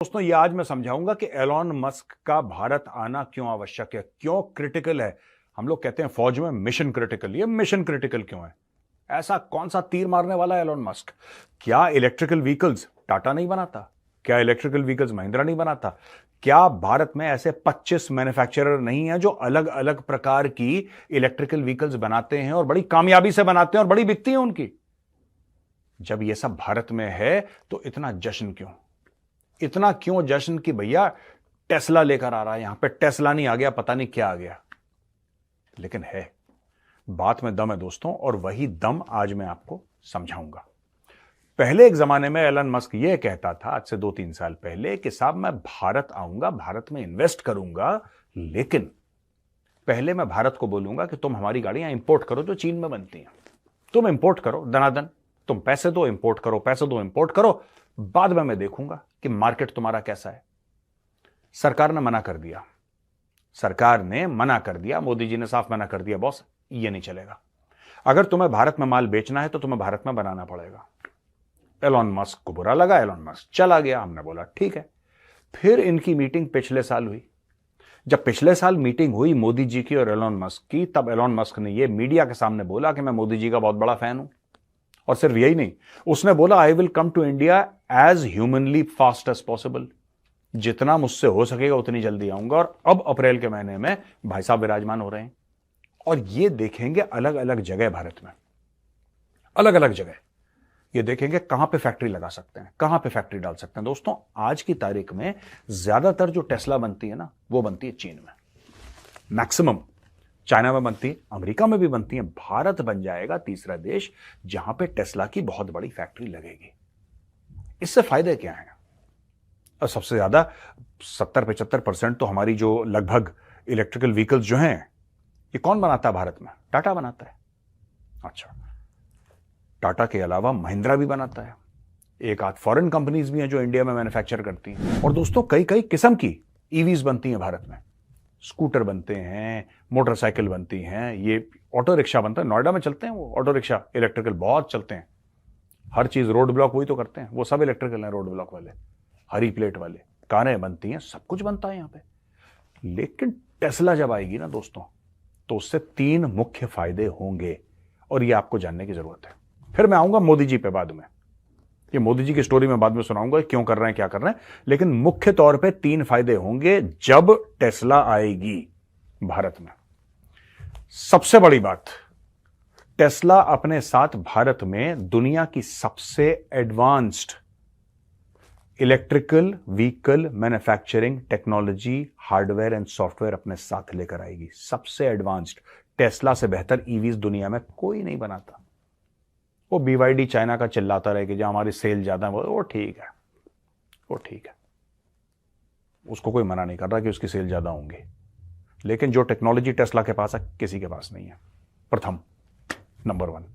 दोस्तों ये आज मैं समझाऊंगा कि एलॉन मस्क का भारत आना क्यों आवश्यक है, क्यों क्रिटिकल है। हम लोग कहते हैं फौज में मिशन क्रिटिकल, ये मिशन क्रिटिकल क्यों है? ऐसा कौन सा तीर मारने वाला है एलॉन मस्क? क्या इलेक्ट्रिकल व्हीकल्स टाटा नहीं बनाता? क्या इलेक्ट्रिकल व्हीकल्स महिंद्रा नहीं बनाता? क्या भारत में ऐसे 25 मैन्युफैक्चरर नहीं है जो अलग अलग प्रकार की इलेक्ट्रिकल व्हीकल्स बनाते हैं और बड़ी कामयाबी से बनाते हैं और बड़ी बिकती है उनकी? जब यह सब भारत में है तो इतना जश्न क्यों? इतना क्यों जश्न कि भैया टेस्ला लेकर आ रहा है। यहां पे टेस्ला नहीं आ गया, पता नहीं क्या आ गया, लेकिन है। बात में दम है दोस्तों, और वही दम आज मैं आपको समझाऊंगा। पहले एक जमाने में एलन मस्क यह कहता था, आज से 2-3 साल पहले, कि साहब मैं भारत आऊंगा, भारत में इन्वेस्ट करूंगा, लेकिन पहले मैं भारत को बोलूंगा कि तुम हमारी गाड़ियां इंपोर्ट करो जो चीन में बनती हैं। तुम इंपोर्ट करो दनादन, तुम पैसे दो, इंपोर्ट करो, पैसे दो, इंपोर्ट करो, बाद में मैं देखूंगा कि मार्केट तुम्हारा कैसा है। सरकार ने मना कर दिया, सरकार ने मना कर दिया, मोदी जी ने साफ मना कर दिया, बॉस ये नहीं चलेगा। अगर तुम्हें भारत में माल बेचना है तो तुम्हें भारत में बनाना पड़ेगा। एलॉन मस्क को बुरा लगा, एलॉन मस्क चला गया। हमने बोला ठीक है। फिर इनकी मीटिंग पिछले साल हुई। जब पिछले साल मीटिंग हुई मोदी जी की और एलॉन मस्क की, तब एलॉन मस्क ने यह मीडिया के सामने बोला कि मैं मोदी जी का बहुत बड़ा फैन हूं। और सिर्फ यही नहीं, उसने बोला I will come to India as humanly fast as possible. जितना मुझसे हो सकेगा उतनी जल्दी आऊंगा। और अब अप्रैल के महीने में भाई साहब विराजमान हो रहे हैं और ये देखेंगे अलग अलग जगह भारत में, अलग अलग जगह ये देखेंगे कहां पे फैक्ट्री लगा सकते हैं, कहां पे फैक्ट्री डाल सकते हैं। दोस्तों आज की तारीख में ज्यादातर जो टेस्ला बनती है ना, वो बनती है चीन में, मैक्सिमम चाइना में बनती है, अमेरिका में भी बनती है। भारत बन जाएगा तीसरा देश जहां पे टेस्ला की बहुत बड़ी फैक्ट्री लगेगी। इससे फायदे क्या हैं? और सबसे ज्यादा 70-75% तो हमारी जो लगभग इलेक्ट्रिकल व्हीकल्स जो हैं, ये कौन बनाता है भारत में? टाटा बनाता है। अच्छा, टाटा के अलावा महिंद्रा भी बनाता है। एक आध फॉरेन कंपनीज भी हैं जो इंडिया में मैन्युफैक्चर करती हैं। और दोस्तों कई कई किस्म की ईवीज बनती हैं भारत में। स्कूटर बनते हैं, मोटरसाइकिल बनती हैं, ये ऑटो रिक्शा बनता है, नोएडा में चलते हैं वो ऑटो रिक्शा इलेक्ट्रिकल, बहुत चलते हैं। हर चीज रोड ब्लॉक वही तो करते हैं, वो सब इलेक्ट्रिकल हैं, रोड ब्लॉक वाले, हरी प्लेट वाले। कारें बनती हैं, सब कुछ बनता है यहां पे। लेकिन टेस्ला जब आएगी ना दोस्तों, तो उससे 3 मुख्य फायदे होंगे और ये आपको जानने की जरूरत है। फिर मैं आऊंगा मोदी जी पे बाद में, ये मोदी जी की स्टोरी में बाद में सुनाऊंगा क्यों कर रहे हैं, क्या कर रहे हैं। लेकिन मुख्य तौर पे 3 फायदे होंगे जब टेस्ला आएगी भारत में। सबसे बड़ी बात, टेस्ला अपने साथ भारत में दुनिया की सबसे advanced electrical vehicle manufacturing technology, hardware and software अपने साथ लेकर आएगी। सबसे एडवांस्ड, टेस्ला से बेहतर ईवीज दुनिया में कोई नहीं बनाता। वो BYD चाइना का चिल्लाता रहे कि जो हमारी सेल ज्यादा है, वो ठीक है, वो ठीक है, उसको कोई मना नहीं कर रहा कि उसकी सेल ज्यादा होंगी। लेकिन जो टेक्नोलॉजी टेस्ला के पास है, किसी के पास नहीं है। प्रथम, नंबर 1।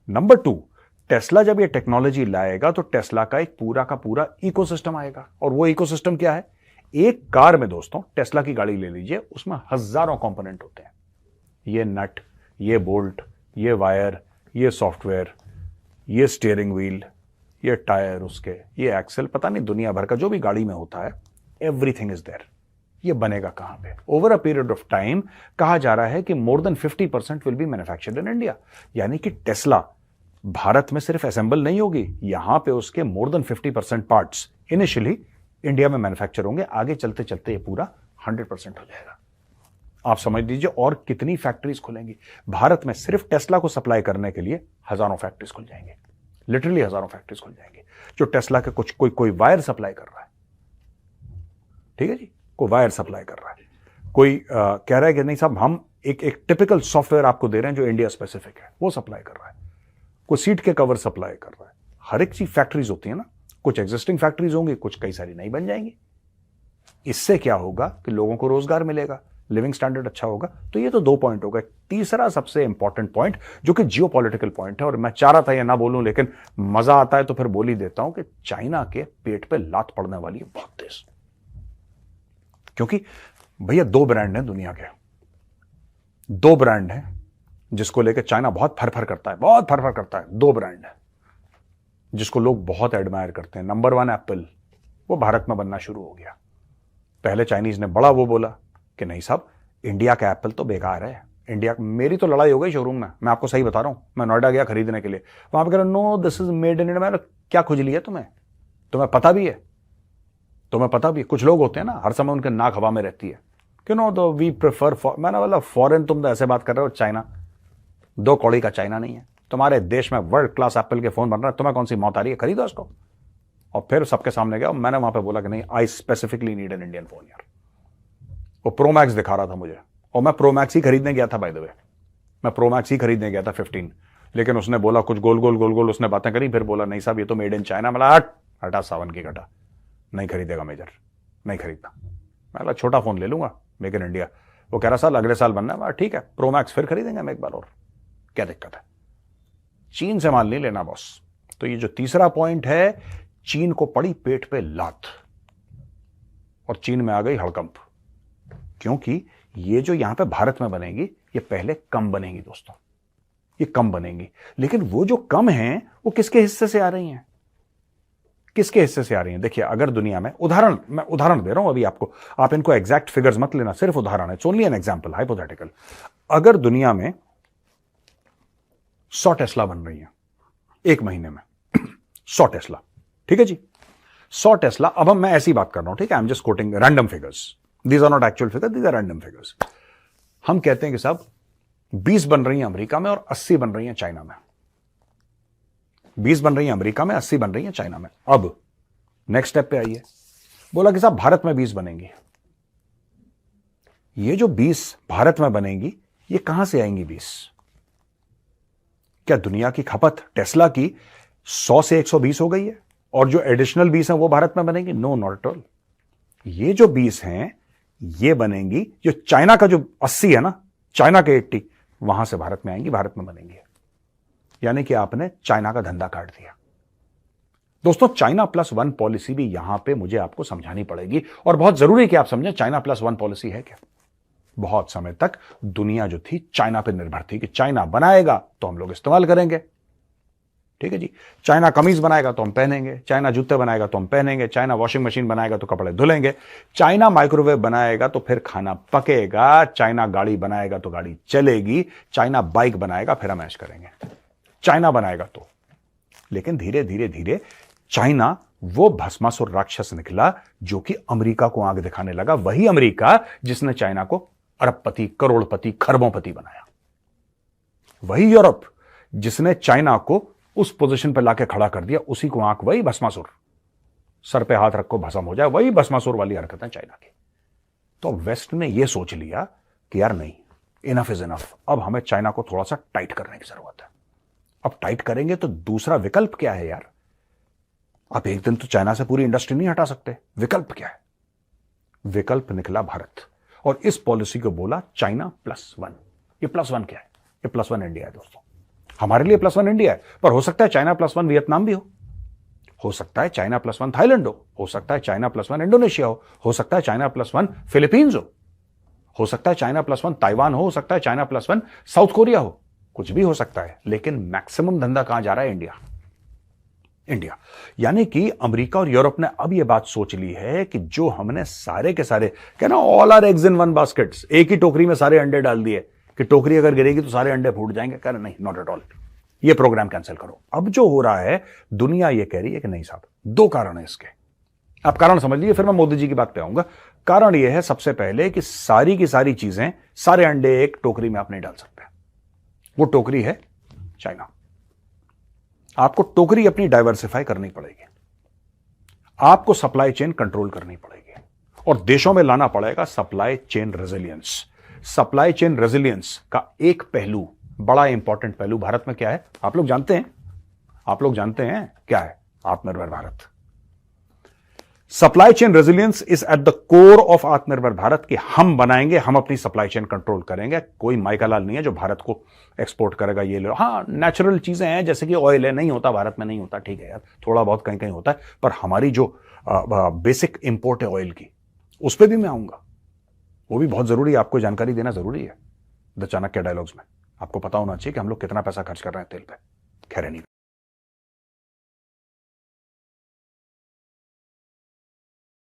नंबर 2, टेस्ला जब ये टेक्नोलॉजी लाएगा तो टेस्ला का एक पूरा का पूरा इकोसिस्टम आएगा। और वो इकोसिस्टम क्या है? एक कार में दोस्तों, टेस्ला की गाड़ी ले लीजिए, उसमें हजारों कंपोनेंट होते हैं। ये नट, ये बोल्ट, ये वायर, ये सॉफ्टवेयर, ये स्टीयरिंग व्हील, ये टायर, उसके ये एक्सेल, पता नहीं दुनिया भर का जो भी गाड़ी में होता है, एवरीथिंग इज देयर। ये बनेगा कहां पे? Over a period of time कहा जा रहा है कि more than 50% will be manufactured in India. यानी कि टेस्ला भारत में सिर्फ असेंबल नहीं होगी, यहां पे उसके more than 50% parts initially India में मैन्युफैक्चर होंगे। आगे चलते चलते ये पूरा 100% हो जाएगा। आप समझ लीजिए और कितनी फैक्ट्रीज खुलेंगी भारत में। सिर्फ टेस्ला को सप्लाई करने के लिए हजारों फैक्ट्रीज खुल जाएंगे, लिटरली हजारों फैक्ट्रीज खुल जाएंगे। जो टेस्ला के कुछ कोई वायर सप्लाई कर रहा है, ठीक है जी, कोई वायर सप्लाई कर रहा है, कोई कह रहा है कि नहीं साहब हम एक टिपिकल सॉफ्टवेयर आपको दे रहे हैं जो इंडिया स्पेसिफिक है, वो सप्लाई कर रहा है। कोई सीट के कवर सप्लाई कर रहा है। हर एक चीज फैक्ट्रीज होती है ना, कुछ एग्जिस्टिंग फैक्ट्रीज होंगी, कुछ कई सारी नई बन जाएंगी। इससे क्या होगा कि लोगों को रोजगार मिलेगा, लिविंग स्टैंडर्ड अच्छा होगा। तो ये तो 2 पॉइंट हो गए। तीसरा सबसे इंपॉर्टेंट पॉइंट, जो कि जियोपॉलिटिकल पॉइंट है, और मैं चाह रहा था ये ना बोलूं लेकिन मजा आता है तो फिर बोल ही देता हूं, कि चाइना के पेट पे लात पड़ने वाली है बहुत तेज। क्योंकि भैया 2 ब्रांड हैं दुनिया के, 2 ब्रांड हैं जिसको लेकर चाइना बहुत फरफर करता है, बहुत फरफर करता है। 2 ब्रांड है जिसको लोग बहुत एडमायर करते हैं। नंबर 1 एप्पल, वो भारत में बनना शुरू हो गया। पहले चाइनीज ने बड़ा वो बोला कि नहीं साहब, इंडिया का एप्पल तो बेकार है, इंडिया, मेरी तो लड़ाई हो गई शोरूम में, मैं आपको सही बता रहा हूं। मैं नोएडा गया खरीदने के लिए, वहां पर कह रहा no this is made in India. क्या खुजली है तुम्हें पता भी है, तुम्हें पता भी है। कुछ लोग होते हैं ना, हर समय उनके नाक हवा में रहती है कि नो दो वी प्रेफर, मैंने बोला फॉरेन, तुम तो ऐसे बात कर रहे हो, चाइना दो कौड़ी का चाइना नहीं है। तुम्हारे देश में वर्ल्ड क्लास एप्पल के फोन बन रहा है, तुम्हें कौन सी मौत आ रही है, खरीदो उसको। और फिर सबके सामने गया, मैंने वहां पे बोला कि नहीं, I specifically need an Indian phone यार। वो प्रो मैक्स दिखा रहा था मुझे, और मैं प्रो मैक्स ही खरीदने गया था, बाय द वे मैं प्रो मैक्स ही खरीदने गया था 15, लेकिन उसने बोला कुछ गोल गोल उसने बातें करी, फिर बोला नहीं साहब ये तो मेड इन चाइना। मतलब हटा सावन की घटा, नहीं खरीदेगा मेजर, नहीं खरीदना। मैं छोटा फोन ले लूंगा, मेक इन इंडिया। वो कह रहा साल अगले साल बनना है, ठीक है प्रो मैक्स फिर खरीदेंगे हम एक बार और, क्या दिक्कत है। चीन से माल नहीं लेना बॉस। तो ये जो तीसरा पॉइंट है, चीन को पड़ी पेट पे लात और चीन में आ गई हड़कंप, क्योंकि ये जो यहां पे भारत में बनेगी ये पहले कम बनेगी दोस्तों, ये कम बनेगी। लेकिन वो जो कम है वो किसके हिस्से से आ रही हैं, किसके हिस्से से आ रही हैं? देखिए, अगर दुनिया में मैं उदाहरण दे रहा हूं अभी आपको, आप इनको एग्जैक्ट फिगर्स मत लेना, सिर्फ उदाहरण है, ओनली एन एग्जांपल, हाइपोथेटिकल। अगर दुनिया में 100 टेस्ला बन रही है एक महीने में 100 टेस्ला, ठीक है जी, 100 टेस्ला। अब मैं ऐसी बात कर रहा हूं, ठीक है, I am just quoting random figures, these are not actual figure, these are random figures. हम कहते हैं कि साहब 20 बन रही हैं अमेरिका में और 80 बन रही हैं चाइना में, 20 बन रही हैं अमेरिका में, 80 बन रही हैं चाइना में। अब नेक्स्ट स्टेप पे आइए, बोला कि साहब भारत में 20 बनेंगी। ये जो 20 भारत में बनेंगी, ये कहां से आएंगी 20? क्या दुनिया की खपत टेस्ला की 100 से 120 हो गई है और जो एडिशनल 20 हैं वो भारत में बनेंगी? No, not at all. ये जो 20 हैं ये बनेंगी, जो चाइना का जो 80 है ना, चाइना के 80 वहां से भारत में आएंगी, भारत में बनेंगी। यानी कि आपने चाइना का धंधा काट दिया। दोस्तों, चाइना प्लस वन पॉलिसी भी यहां पे मुझे आपको समझानी पड़ेगी, और बहुत जरूरी है कि आप समझें चाइना प्लस वन पॉलिसी है क्या। बहुत समय तक दुनिया जो थी चाइना पर निर्भर थी कि चाइना बनाएगा तो हम लोग इस्तेमाल करेंगे, ठीक है जी, चाइना कमीज बनाएगा तो हम पहनेंगे, चाइना जूते बनाएगा तो हम पहनेंगे, चाइना वॉशिंग मशीन बनाएगा तो कपड़े धुलेंगे, चाइना माइक्रोवेव बनाएगा तो फिर खाना पकेगा, चाइना गाड़ी बनाएगा तो गाड़ी चलेगी, चाइना बाइक बनाएगा फिर हम ऐश करेंगे, चाइना बनाएगा तो। लेकिन धीरे धीरे धीरे चाइना वो भस्मासुर राक्षस निकला जो कि अमेरिका को आंख दिखाने लगा, वही अमेरिका जिसने चाइना को अरबपति, करोड़पति, खरबोंपति बनाया, वही यूरोप जिसने चाइना को उस पोजीशन पर लाके खड़ा कर दिया, उसी को आंख, वही भस्मासुर, सर पे हाथ रखो भस्म हो जाए, वही भस्मासुर वाली हरकतें चाइना की। तो वेस्ट ने यह सोच लिया कि यार नहीं, इनफ इज इनफ, अब हमें चाइना को थोड़ा सा टाइट करने की जरूरत है। अब टाइट करेंगे तो दूसरा विकल्प क्या है यार? आप एक दिन तो चाइना से पूरी इंडस्ट्री नहीं हटा सकते, विकल्प क्या है? विकल्प निकला भारत, और इस पॉलिसी को बोला चाइना प्लस वन। ये प्लस वन क्या है? ये प्लस वन इंडिया है दोस्तों, हमारे लिए प्लस वन इंडिया है, पर हो सकता है चाइना प्लस वन वियतनाम भी हो सकता है चाइना प्लस वन थाईलैंड हो सकता है चाइना प्लस वन इंडोनेशिया हो सकता है चाइना प्लस वन फिलीपींस हो सकता है चाइना प्लस वन ताइवान हो सकता है China plus one south Korea हो, कुछ भी हो सकता है। लेकिन मैक्सिमम धंधा कहां जा रहा है? इंडिया। यानी कि अमेरिका और यूरोप ने अब यह बात सोच ली है कि जो हमने सारे के सारे, कहना all are eggs in one baskets, एक ही टोकरी में सारे अंडे डाल दिए कि टोकरी अगर गिरेगी तो सारे अंडे फूट जाएंगे, कह रहे नहीं, नॉट एट ऑल, ये प्रोग्राम कैंसिल करो। अब जो हो रहा है, दुनिया ये कह रही है कि नहीं साहब, दो कारण है इसके, आप कारण समझ लीजिए, फिर मैं मोदी जी की बात पे आऊंगा। कारण यह है सबसे पहले कि सारी की सारी चीजें, सारे अंडे एक टोकरी में आप नहीं डाल सकते, वो टोकरी है चाइना। आपको टोकरी अपनी डाइवर्सिफाई करनी पड़ेगी, आपको सप्लाई चेन कंट्रोल करनी पड़ेगी, और देशों में लाना पड़ेगा supply chain resilience. Supply chain resilience का एक पहलू, बड़ा इंपॉर्टेंट पहलू भारत में क्या है? आप लोग जानते हैं क्या है? आत्मनिर्भर Bharat. Supply chain resilience is at the core of आत्मनिर्भर भारत, कि हम बनाएंगे, हम अपनी सप्लाई चेन कंट्रोल करेंगे। कोई माइकालाल नहीं है जो भारत को एक्सपोर्ट करेगा, ये लो। हाँ, नेचुरल चीजें हैं जैसे कि ऑयल है, नहीं होता भारत में, नहीं होता, ठीक है यार, थोड़ा बहुत कहीं कहीं होता है, पर हमारी जो बेसिक इंपोर्ट है ऑयल की, उस पर भी मैं आऊंगा, वो भी बहुत जरूरी है, आपको जानकारी देना जरूरी है। द चाणक्य डायलॉग्स में आपको पता होना चाहिए कि हम लोग कितना पैसा खर्च कर रहे हैं तेल पे। खैर नहीं।